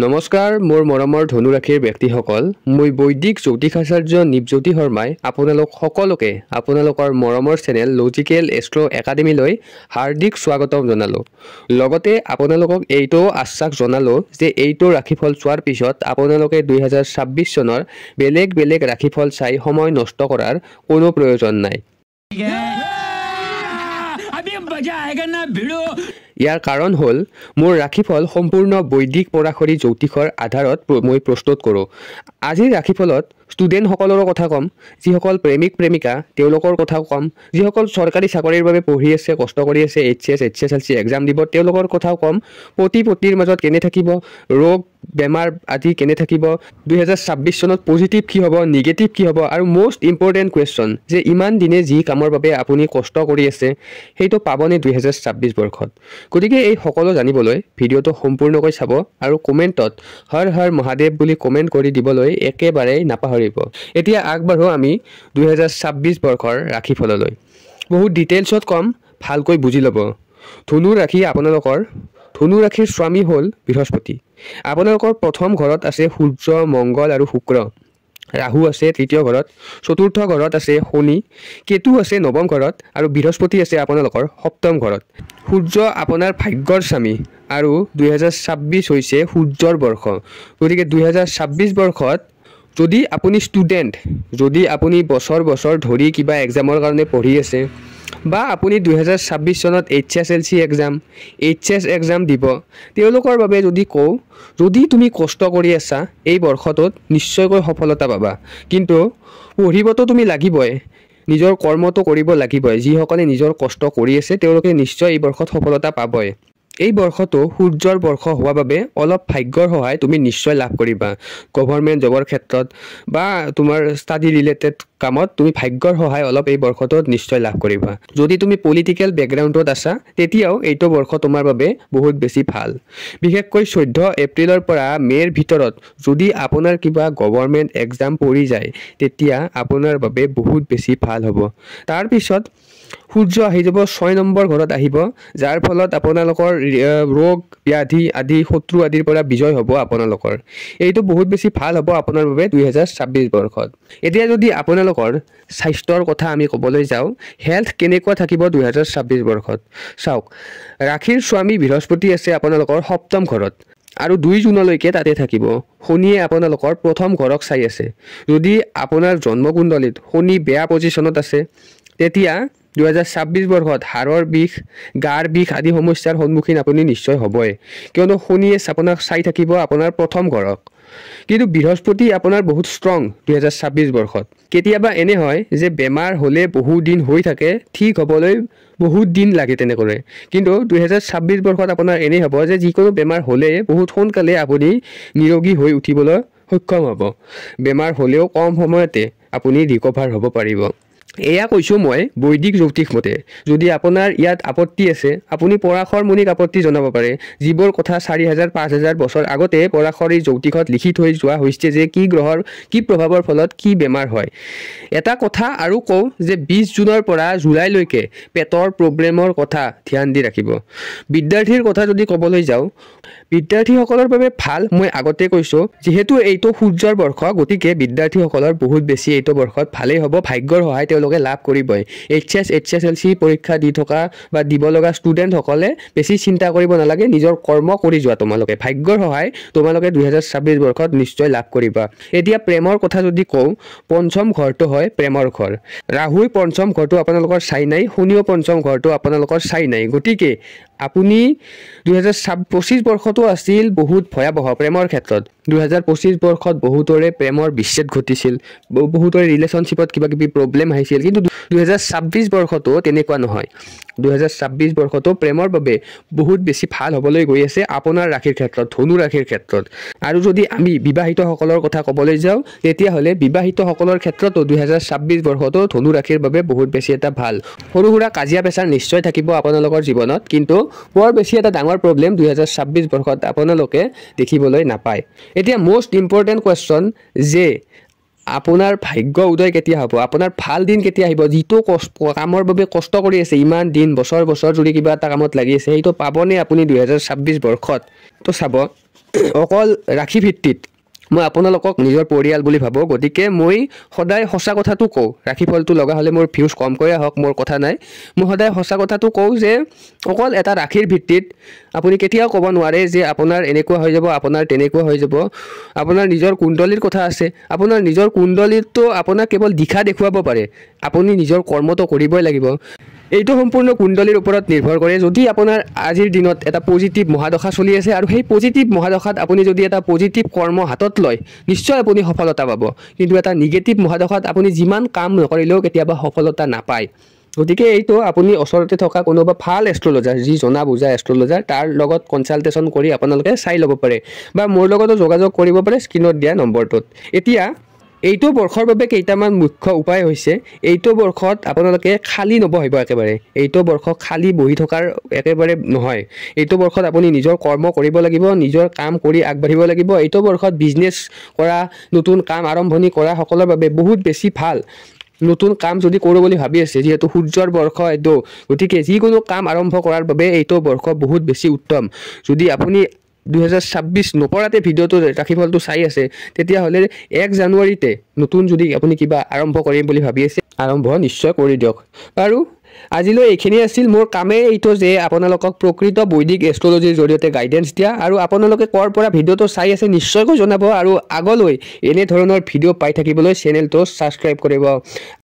নমস্কাৰ মোৰ মৰমৰ ধনুৰাশিৰ ব্যক্তিসকল মই বৈদিক জ্যোতিষাচাৰ্য নিপজ্যোতি শৰ্মাই আপোনালোক সকলোকে আপোনালোকৰ মৰমৰ চেনেল লজিকেল এষ্ট্ৰো একাডেমীলৈ হাৰ্দিক স্বাগতম জনালো লগতে আপোনালোকক এইটো আশ্বাস জনালো যে এইটো ৰাশিফল চোৱাৰ পিছত আপোনালোকে 2026 চনৰ বেলেগ ৰাশিফল চাই সময় নষ্ট কৰাৰ কোনো প্ৰয়োজন নাই ইয়াৰ কাৰণ হল মোৰ ৰাশিফল সম্পূৰ্ণ বৈদিক পৰাশৰী জ্যোতিষৰ আধাৰত মই প্ৰস্তুত কৰোঁ আজিৰ ৰাশিফলত ষ্টুডেন্ট সকলৰ কথা কম যিসকল প্ৰেমিক প্ৰেমিকা তেওঁলোকৰ কথা কম যিসকল চৰকাৰী চাকৰিৰ বাবে পঢ়ি আছে কষ্ট কৰি আছে HSLC এক্সাম দিব তেওঁলোকৰ কথাও কম পতিৰ মাজত কেনে থাকিব ৰোগ বেমাৰ আদি কেনে থাকিব 2026 চনত পজিটিভ কি হ'ব নেগেটিভ কি হ'ব আৰু মোস্ট ইম্পৰ্টেন্ট কোৱেশ্চন যে ইমান দিনে যি কামৰ বাবে আপুনি কষ্ট কৰি আছে সেইটো পাবনে 2026 বৰ্ষত গতিকে এই সকলো জানিবলৈ ভিডিওটো সম্পূৰ্ণকৈ চাব আৰু কমেন্টত হৰ হৰ মহাদেৱ বুলি কমেন্ট কৰি দিবলৈ একেবাৰে নাপাহৰিব এতিয়া আগবাঢ়ো আমি 2026 বৰ্ষৰ ৰাশিফললৈ বহুত ডিটেইলছত কম ভালকৈ বুজি ল'ব ধনু ৰাশি আপোনালোকৰ ধনু ৰাশিৰ স্বামী হ'ল বৃহস্পতি আপোনালোকৰ প্ৰথম ঘৰত আছে সূৰ্য মংগল আৰু শুক্ৰ ৰাহু আছে তৃতীয় ঘৰত চতুৰ্থ ঘৰত আছে শনি কেতু আছে নৱম ঘৰত আৰু বৃহস্পতি আছে আপোনালোকৰ সপ্তম ঘৰত সূৰ্য আপোনাৰ ভাগ্যৰ স্বামী আৰু 2026 হৈছে সূৰ্যৰ বৰ্ষ গতিকে 2026 বৰ্ষত যদি আপুনি ষ্টুডেন্ট যদি আপুনি বছৰ ধৰি কিবা এক্সামৰ কাৰণে পঢ়ি আছে বা আপুনি 2026 চনত HSLC এক্সাম HS এক্সাম দিব তেওঁলোকৰ বাবে যদি কওঁ যদি তুমি কষ্ট কৰি আছা এই বৰ্ষটোত নিশ্চয়কৈ সফলতা পাবা কিন্তু পঢ়িবতো তুমি লাগিবই নিজৰ কৰ্মটো কৰিব লাগিবই যিসকলে নিজৰ কষ্ট কৰি আছে তেওঁলোকে নিশ্চয় এই বৰ্ষত সফলতা পাবই এই বৰ্ষটো সূৰ্যৰ বৰ্ষ হোৱা বাবে অলপ ভাগ্যৰ সহায় তুমি নিশ্চয় লাভ কৰিবা গভৰ্ণমেণ্ট জবৰ ক্ষেত্ৰত বা তোমাৰ ষ্টাডি ৰিলেটেড কামত তুমি ভাগ্যৰ সহায় অলপ এই বৰ্ষটোত নিশ্চয় লাভ কৰিবা যদি তুমি পলিটিক্যাল ব্যাকগ্ৰাউণ্ডত আছা তেতিয়াও এইটো বৰ্ষ তোমাৰ বাবে বহুত বেছি ভাল বিশেষকৈ 14 এপ্ৰিলৰ পৰা মেৰ ভিতৰত যদি আপোনাৰ কিবা গভৰ্ণমেণ্ট এক্সাম পৰি যায় তেতিয়া আপোনাৰ বাবে বহুত বেছি ভাল হ'ব তাৰ পিছত সূৰ্য আহি যাব 6 নম্বৰ ঘৰত আহিব যাৰ ফলত আপোনালোকৰ ৰোগ ব্যাধি আদি শত্ৰু আদিৰ পৰা বিজয় হ'ব আপোনালোকৰ এইটো বহুত বেছি ভাল হ'ব আপোনাৰ বাবে 2026 বৰ্ষত এতিয়া যদি আপোনালোকৰ স্বাস্থ্যৰ কথা আমি ক'বলৈ যাওঁ হেলথ কেনেকুৱা থাকিব 2026 বৰ্ষত চাওক ৰাশিৰ স্বামী বৃহস্পতি আছে আপোনালোকৰ সপ্তম ঘৰত আৰু 2 জুনলৈকে তাতে থাকিব শনিয়ে আপোনালোকৰ প্ৰথম ঘৰক চাই আছে যদি আপোনাৰ জন্মকুণ্ডলীত শনি বেয়া পজিশনত আছে তেতিয়া 2026 বৰ্ষত হাড়ৰ বিষ গাৰ বিষ আদি সমস্যাৰ সন্মুখীন আপুনি নিশ্চয় হ'বই কিয়নো শনিয়ে আপোনাক চাই থাকিব আপোনাৰ প্ৰথম ঘৰক কিন্তু বৃহস্পতি আপোনাৰ বহুত ষ্ট্ৰং 2026 বৰ্ষত কেতিয়াবা এনে হয় যে বেমাৰ হলে বহু দিন হৈ থাকে ঠিক হ'বলৈ বহুত দিন লাগে তেনে কৰে কিন্তু 2026 বৰ্ষত আপোনাৰ এনে হ'ব যে যিকোনো বেমাৰ হলে বহুত সোনকালে আপুনি নিৰোগী হৈ উঠিবলৈ সক্ষম হ'ব বেমাৰ হলেও কম সময়তে আপুনি ৰিকভাৰ হ'ব পাৰিব এয়া কৈছো মই বৈদিক জ্যোতিষ মতে যদি আপোনাৰ ইয়াত আপত্তি আছে আপুনি পৰাশৰ মুনিক আপত্তি জনাব পাৰে যিবোৰ কথা 4000 5000 বছৰ আগতে পৰাশৰী জ্যোতিষত লিখি থৈ যোৱা হৈছে যে কি গ্ৰহৰ কি প্ৰভাৱৰ ফলত কি বেমাৰ হয় এটা কথা আৰু কওঁ যে 20 জুনৰ পৰা জুলাইলৈকে পেটৰ প্ৰব্লেমৰ কথা ধ্যান দি ৰাখিব বিদ্যাৰ্থীৰ কথা যদি ক'বলৈ যাওঁ বিদ্যাৰ্থীসকলৰ বাবে ভাল মই আগতে কৈছো যেহেতু এইটো সূৰ্যৰ বৰ্ষ গতিকে বিদ্যাৰ্থীসকলৰ বহুত বেছি এইটো বৰ্ষত ভালেই হ'ব ভাগ্যৰ সহায় তেওঁলোকে লাভ কৰিবই HSLC পৰীক্ষা দি থকা বা দিব লগা ষ্টুডেন্ট সকলে বেছি চিন্তা কৰিব নালাগে নিজৰ কৰ্ম কৰি যোৱা তোমালোকে ভাগ্যৰ সহায় তোমালোকে 2026 বৰ্ষত নিশ্চয় লাভ কৰিবা এতিয়া প্ৰেমৰ কথা যদি কওঁ পঞ্চম ঘৰটো হয় প্ৰেমৰ ঘৰ ৰাহুই পঞ্চম ঘৰটো আপোনালোকৰ চাই নাই শনিও পঞ্চম ঘৰটো আপোনালোকৰ চাই নাই গতিকে আপুনি 2025 বৰ্ষটো আছিল বহুত ভয়াবহ প্ৰেমৰ ক্ষেত্ৰত 2025 বৰ্ষত বহুতৰে প্ৰেমৰ বিচ্ছেদ ঘটিছিল বহুতৰে ৰিলেশনশিপত কিবা কিবি প্ৰব্লেম আহিছিল কিন্তু 2026 বৰ্ষটো তেনেকুৱা নহয় 2026 বৰ্ষটো প্ৰেমৰ বাবে বহুত বেছি ভাল হ'বলৈ গৈ আছে আপোনাৰ ৰাশিৰ ক্ষেত্ৰত ধনু ৰাশিৰ ক্ষেত্ৰত আৰু যদি আমি বিবাহিত সকলৰ কথা ক'বলৈ যাওঁ তেতিয়া হলে বিবাহিত সকলৰ ক্ষেত্ৰতো 2026 বৰ্ষটো ধনু ৰাশিৰ বাবে বহুত বেছি এটা ভাল সৰু সুৰা কাজিয়া পেচাৰ নিশ্চয় থাকিব আপোনালোকৰ জীৱনত কিন্তু বৰ বেছি এটা ডাঙৰ প্ৰব্লেম 2026 বৰ্ষত আপোনালোকে দেখিবলৈ নাপায় এতিয়া মোস্ট ইম্পৰ্টেন্ট কোৱেশ্চন যে আপোনাৰ ভাগ্য উদয় কেতিয়া হ'ব আপোনাৰ ভাল দিন কেতিয়া আহিব যিটো কামৰ বাবে কষ্ট কৰি আছে ইমান দিন বছৰ জুৰি কিবা এটা কামত লাগি আছে সেইটো পাবনে আপুনি 2026 বৰ্ষত তো চাব অকল ৰাশি ভিত্তিত মই আপোনালোকক নিজৰ পৰিয়াল বুলি ভাবোঁ। গতিকে মই সদায় সঁচা কথাটো কওঁ। ৰাশিফলটো লগা হ'লে মোৰ ভিউজ কমকৈ আহক, মোৰ কথা নাই। মই সদায় সঁচা কথাটো কওঁ যে অকল এটা ৰাশিৰ ভিত্তিত আপুনি কেতিয়াও ক'ব নোৱাৰে যে আপোনাৰ এনেকুৱা হৈ যাব, আপোনাৰ তেনেকুৱা হৈ যাব। আপোনাৰ নিজৰ কুণ্ডলীৰ কথা আছে। আপোনাৰ নিজৰ কুণ্ডলীটো আপোনাক কেৱল দিশা দেখুৱাব পাৰে, আপুনি নিজৰ কৰ্মটো কৰিবই লাগিব। এইটো সম্পূৰ্ণ কুণ্ডলীৰ ওপৰত নিৰ্ভৰ কৰে। যদি আপোনাৰ আজিৰ দিনত এটা পজিটিভ মহাদশা চলি আছে আৰু সেই পজিটিভ মহাদশাত আপুনি যদি এটা পজিটিভ কৰ্ম হাতত লয়, নিশ্চয় আপুনি সফলতা পাব। কিন্তু এটা নিগেটিভ মহাদশাত আপুনি যিমান কাম নকৰিলেও কেতিয়াবা সফলতা নাপায়। গতিকে এইটো আপুনি ওচৰতে থকা কোনোবা ভাল এষ্ট্ৰলজাৰ, যি জনা বুজা এষ্ট্ৰলজাৰ, তাৰ লগত কনচাল্টেশ্যন কৰি আপোনালোকে চাই ল'ব পাৰে বা মোৰ লগতো যোগাযোগ কৰিব পাৰে স্ক্ৰীনত দিয়া নম্বৰটোত। এতিয়া এইটো বৰ্ষৰ বাবে কেইটামান মুখ্য উপায় হৈছে, এইটো বৰ্ষত আপোনালোকে খালী নবহিব একেবাৰে। এইটো বৰ্ষ খালী বহি থকাৰ একেবাৰে নহয়। এইটো বৰ্ষত আপুনি নিজৰ কৰ্ম কৰিব লাগিব, নিজৰ কাম কৰি আগবাঢ়িব লাগিব। এইটো বৰ্ষত বিজনেছ কৰা, নতুন কাম আৰম্ভণি কৰা সকলৰ বাবে বহুত বেছি ভাল। নতুন কাম যদি কৰোঁ বুলি ভাবি আছে, যিহেতু সূৰ্যৰ বৰ্ষ এইটো, গতিকে যিকোনো কাম আৰম্ভ কৰাৰ বাবে এইটো বৰ্ষ বহুত বেছি উত্তম। যদি আপুনি 2026 নপৰাতে ভিডিঅ'টো ৰাশিফলটো চাই আছে, তেতিয়াহ'লে 1 জানুৱাৰীতে নতুন যদি আপুনি কিবা আৰম্ভ কৰিম বুলি ভাবি আছে, আৰম্ভ নিশ্চয় কৰি দিয়ক। বাৰু আজিলৈ এইখিনি আছিল। মোৰ কামেই এইটো যে আপোনালোকক প্ৰকৃত বৈদিক এষ্ট্ৰলজিৰ জৰিয়তে গাইডেন্স দিয়া, আৰু আপোনালোকে ক'ৰ পৰা ভিডিঅ'টো চাই আছে নিশ্চয়কৈ জনাব, আৰু আগলৈ এনেধৰণৰ ভিডিঅ' পাই থাকিবলৈ চেনেলটো ছাবস্ক্ৰাইব কৰিব।